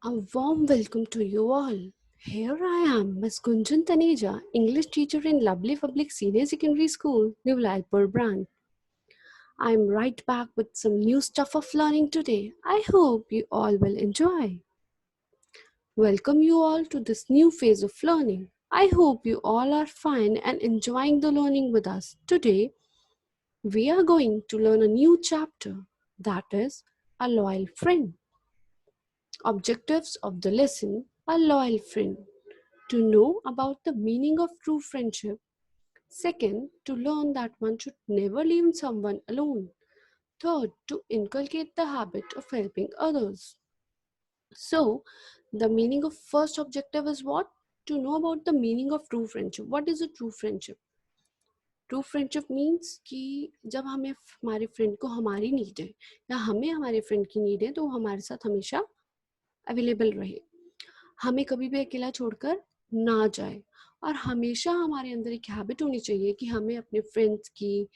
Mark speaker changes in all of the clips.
Speaker 1: A warm welcome to you all. Here I am, Miss Gunjan Taneja, English teacher in lovely public senior secondary school, New Lalpur branch. I'm right back with some new stuff of learning today. I hope you all will enjoy. Welcome you all to this new phase of learning. I hope you all are fine and enjoying the learning with us. Today, we are going to learn a new chapter that is a loyal friend. Objectives of the lesson: a loyal friend. To know about the meaning of true friendship. Second, to learn that one should never leave someone alone. Third, to inculcate the habit of helping others. So, the meaning of first objective is what? To know about the meaning of true friendship. What is a true friendship? True friendship means कि जब हमें हमारे friend को हमारी need है या हमें हमारे फ्रेंड की नीड है तो वो हमारे साथ हमेशा अवेलेबल रहे, हमें कभी भी अकेला छोड़कर ना जाए। और हमेशा हमारे अंदर एक हैबिट होनी चाहिए कि हमें अपने फ्रेंड्स की,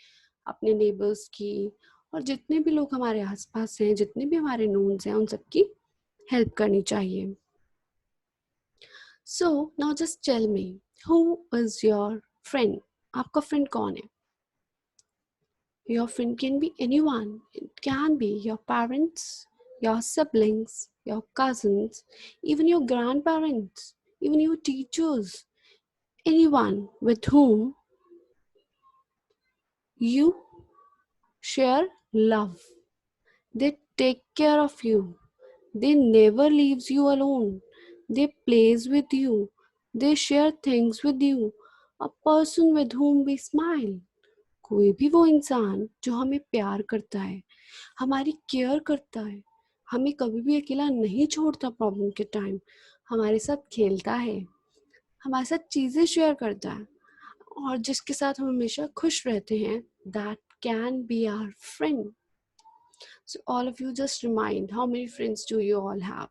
Speaker 1: अपने नेबर्स की और जितने भी लोग हमारे आसपास हैं, जितने भी हमारे नोन्स हैं, उन सबकी हेल्प करनी चाहिए। So now just tell me, who is your friend? आपका फ्रेंड कौन है? Your friend can be anyone. It can be your parents, your siblings, your cousins, even your grandparents, even your teachers, anyone with whom you share love. They take care of you. They never leaves you alone. They plays with you. They share things with you. A person with whom we smile. कोई भी वो इंसान जो हमें प्यार करता है, हमारी केयर करता है, हमें कभी भी अकेला नहीं छोड़ता प्रॉब्लम के टाइम, हमारे साथ खेलता है, हमारे साथ चीज़ें शेयर करता है और जिसके साथ हम हमेशा खुश रहते हैं, that can be our friend. So all of you just remind, how many friends do you all have?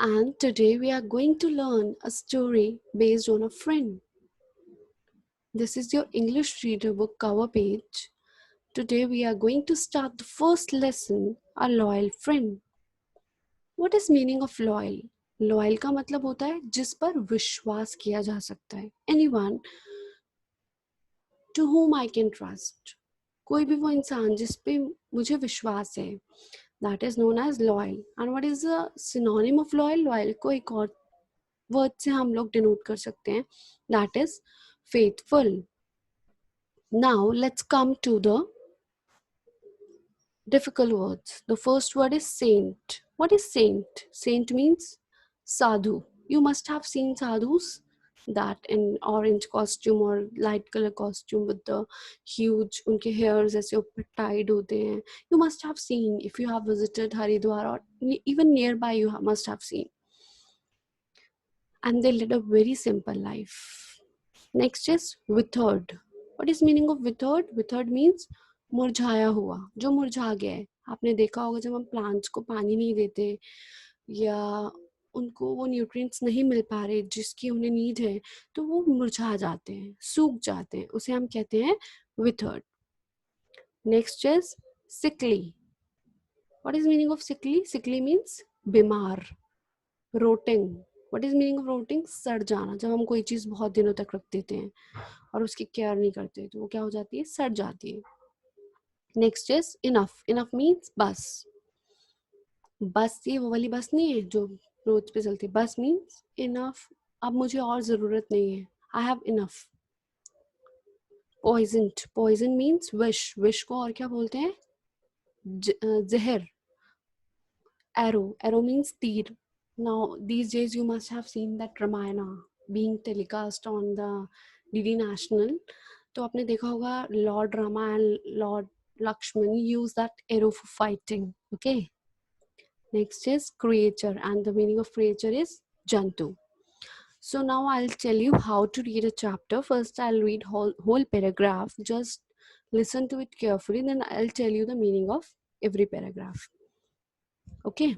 Speaker 1: And today we are going to learn a story based on a friend. This is your English reader book cover page. Today we are going to start the first lesson, a loyal friend. What is meaning of loyal? Loyal का मतलब होता है जिस पर विश्वास किया जा सकता है. Anyone to whom I can trust. कोई भी वो इंसान जिस पे मुझे विश्वास है. That is known as loyal. And what is the synonym of loyal? Loyal को एक और वर्ड से हम लोग डिनोट कर सकते हैं. That is faithful. Now let's come to the difficult words. The first word is saint. What is saint? Saint means sadhu. You must have seen sadhus, that in orange costume or light color costume with the huge, उनके hairs ऐसे ऊपर tied होते हैं. You must have seen if you have visited Haridwar or even nearby. You must have seen. And they led a very simple life. Next is withered. What is meaning of withered? Withered means मुरझाया हुआ, जो मुरझा गया है. आपने देखा होगा जब हम प्लांट्स को पानी नहीं देते या उनको वो न्यूट्रिएंट्स नहीं मिल पा रहे जिसकी उन्हें नीड है, तो वो मुरझा जाते हैं, सूख जाते हैं. उसे हम कहते हैं withered. Next is sickly. What is meaning of sickly? Sickly means बीमार. Rotting. What is meaning of rotting? सड़ जाना. जब हम कोई चीज़ बहुत दिनों तक रख देते हैं और उसकी केयर नहीं करते तो वो क्या हो जाती है? सड़ जाती है. Next is enough. Enough means बस. बस ये वो वाली बस नहीं है जो रोड पे चलती है. बस मीन्स इनफ. अब मुझे और ज़रूरत नहीं है. I have enough. Poisoned. Poison means विश. विश को और क्या बोलते हैं? जहर. एरो. एरो मीन्स तीर. Now, these days you must have seen that Ramayana being telecast on the DD National. तो आपने देखा होगा Lord Rama and Lord Lakshman use that arrow for fighting. Okay. Next is creature, and the meaning of creature is Jantu. So now I'll tell you how to read a chapter. First, I'll read whole paragraph. Just listen to it carefully. Then I'll tell you the meaning of every paragraph. Okay.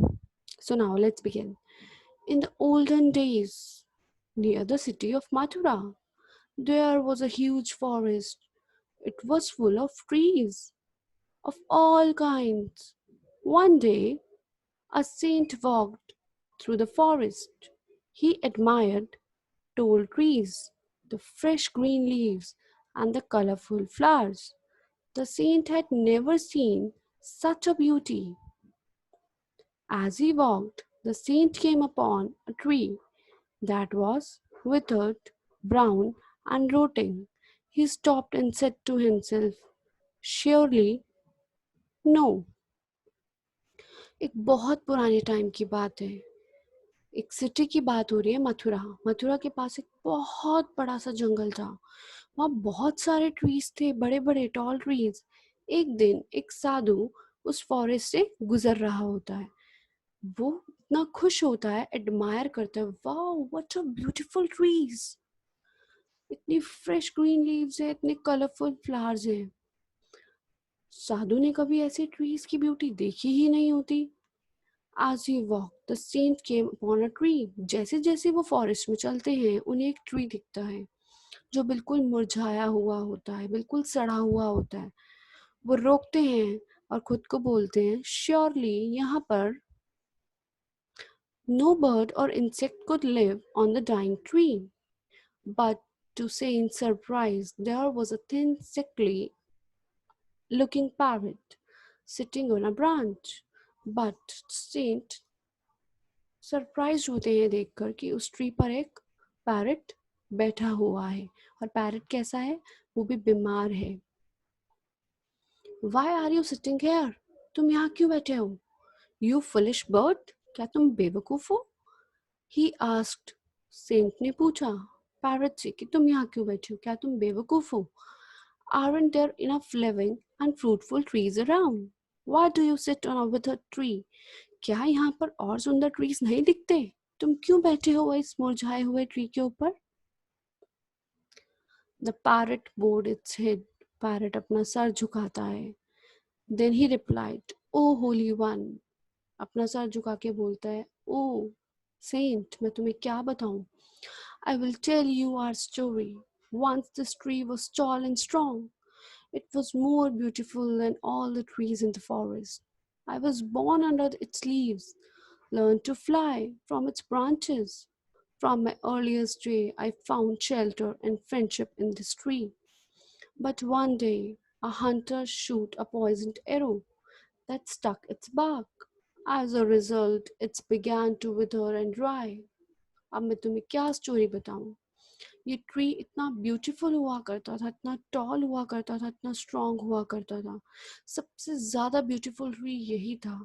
Speaker 1: So now let's begin. In the olden days, near the city of Mathura, there was a huge forest. It was full of trees of all kinds. One day, A saint walked through the forest. He admired tall trees, the fresh green leaves, and the colorful flowers. The saint had never seen such a beauty. As he walked, the saint came upon a tree that was withered, brown, and rotting. He stopped and said to himself, surely no. एक बहुत पुराने time की बात है. एक city की बात हो रही है, मथुरा. मथुरा के पास एक बहुत बड़ा सा जंगल था. वहाँ बहुत सारे ट्रीज थे, बड़े बड़े टॉल ट्रीज. एक दिन एक साधु उस फॉरेस्ट से गुजर रहा होता है. वो इतना खुश होता है, एडमायर करता है, wow what a beautiful trees, इतनी फ्रेश ग्रीन लीव्स है, इतने कलरफुल फ्लावर्स हैं. साधु ने कभी ऐसे ट्रीज की ब्यूटी देखी ही नहीं होती. As he walked, the saint came upon a tree. जैसे जैसे वो फॉरेस्ट में चलते हैं, उन्हें एक ट्री दिखता है जो बिल्कुल मुरझाया हुआ होता है, बिल्कुल सड़ा हुआ होता है. वो रोकते हैं और खुद को बोलते हैं, श्योरली यहाँ पर no bird or insect could live on the dying tree. But to Saint's surprise, there was a thin, sickly looking parrot sitting on a branch. But Saint surprise होते हैं देखकर कि उस ट्री पर एक पैरट बैठा हुआ है. और पैरट कैसा है? वो भी बीमार है. Why are you sitting here? तुम यहाँ क्यों बैठे हो? यू फुलिश बर्ड, क्या तुम बेवकूफ हो? ही आस्क्ड, सेंट ने पूछा पैरट से कि तुम यहाँ क्यों बैठे हो, क्या तुम बेवकूफ हो? Aren't there enough living and fruitful trees around? Why do you sit on a withered tree? क्या यहाँ पर और सुंदर ट्रीज नहीं दिखते? तुम क्यों बैठे हो इस मुरझाए हुए ट्री के ऊपर? The parrot bowed its head. Parrot अपना सर झुकाता है. Then he replied, Oh holy one. अपना सर झुका के बोलता है, Oh saint, मैं तुम्हें क्या बताऊं? I will tell you our story. Once this tree was tall and strong. It was more beautiful than all the trees in the forest. I was born under its leaves, learned to fly from its branches. From my earliest day, I found shelter and friendship in this tree. But one day, a hunter shot a poisoned arrow that stuck its bark. As a result, it began to wither and dry. अब मैं तुम्हें क्या story बताऊं? ये tree इतना beautiful हुआ करता था, इतना टॉल हुआ करता था, इतना स्ट्रांग हुआ करता था. सबसे ज्यादा ब्यूटीफुल ट्री यही था.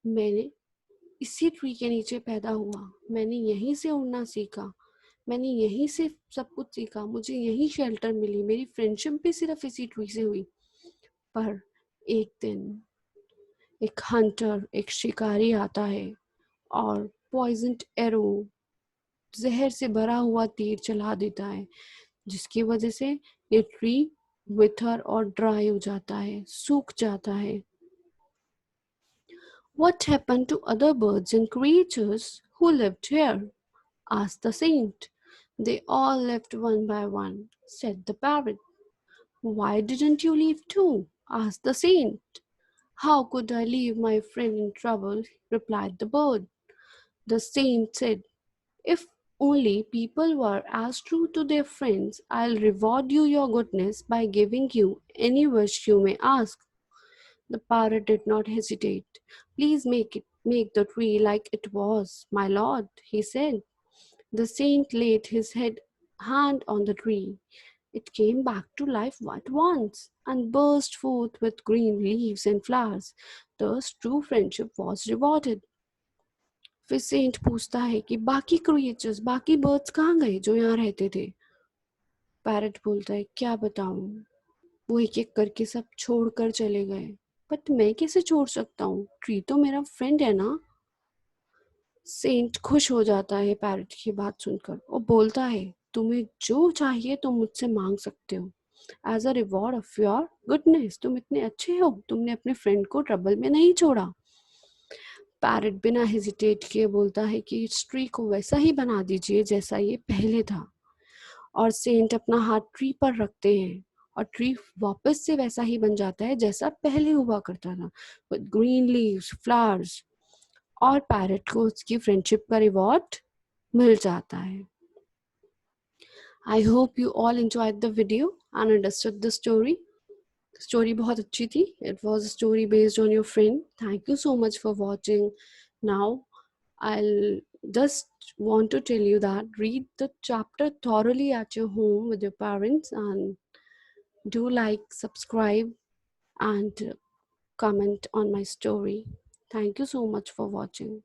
Speaker 1: मैंने इसी ट्री के नीचे पैदा हुआ. मैंने यहीं से उड़ना सीखा. मैंने यहीं से सब कुछ सीखा. मुझे यहीं शेल्टर मिली. मेरी फ्रेंडशिप भी सिर्फ इसी ट्री से हुई. पर एक दिन एक हंटर, एक शिकारी आता है और पॉइजन्ड एरो, जहर से भरा हुआ तीर चला देता है, जिसकी वजह से ये ट्री विथर और ड्राई हो जाता है, सूख जाता है. What happened to other birds and creatures who lived here? Asked the saint. They all left one by one, said the parrot. Why didn't you leave too? Asked the saint. How could I leave my friend in trouble? Replied the bird. The saint said, If only people were as true to their friends, I'll reward you your goodness by giving you any wish you may ask. The parrot did not hesitate. Please make the tree like it was, my lord, he said. The saint laid his hand on the tree. It came back to life at once and burst forth with green leaves and flowers. Thus true friendship was rewarded. फिर Saint पूछता है कि बाकी creatures, बाकी birds कहाँ गए जो यहाँ रहते थे? पैरट बोलता है, क्या बताऊं, वो एक एक करके सब छोड़कर चले गए. बट मैं कैसे छोड़ सकता हूँ? ट्री तो मेरा फ्रेंड है ना. सेंट खुश हो जाता है पैरट की बात सुनकर और बोलता है, तुम्हें जो चाहिए तुम मुझसे मांग सकते हो. As a reward of your goodness, तुम इतने अच्छे हो, तुमने अपने फ्रेंड को ट्रबल में नहीं छोड़ा. पैरट बिना हेजिटेट किए बोलता है कि इस ट्री को वैसा ही बना दीजिए जैसा ये पहले था. और सेंट अपना हाथ ट्री पर रखते हैं और ट्री वापस से वैसा ही बन जाता है जैसा पहले हुआ करता था, विद ग्रीन लीव्स, फ्लावर्स. और पैरट को उसकी फ्रेंडशिप का रिवॉर्ड मिल जाता है. I hope you all enjoyed the video and understood the story. Story बहुत अच्छी थी. It was a story based on your friend. Thank you so much for watching. Now I'll just want to tell you that read the chapter thoroughly at your home with your parents, and do like, subscribe, and comment on my story. Thank you so much for watching.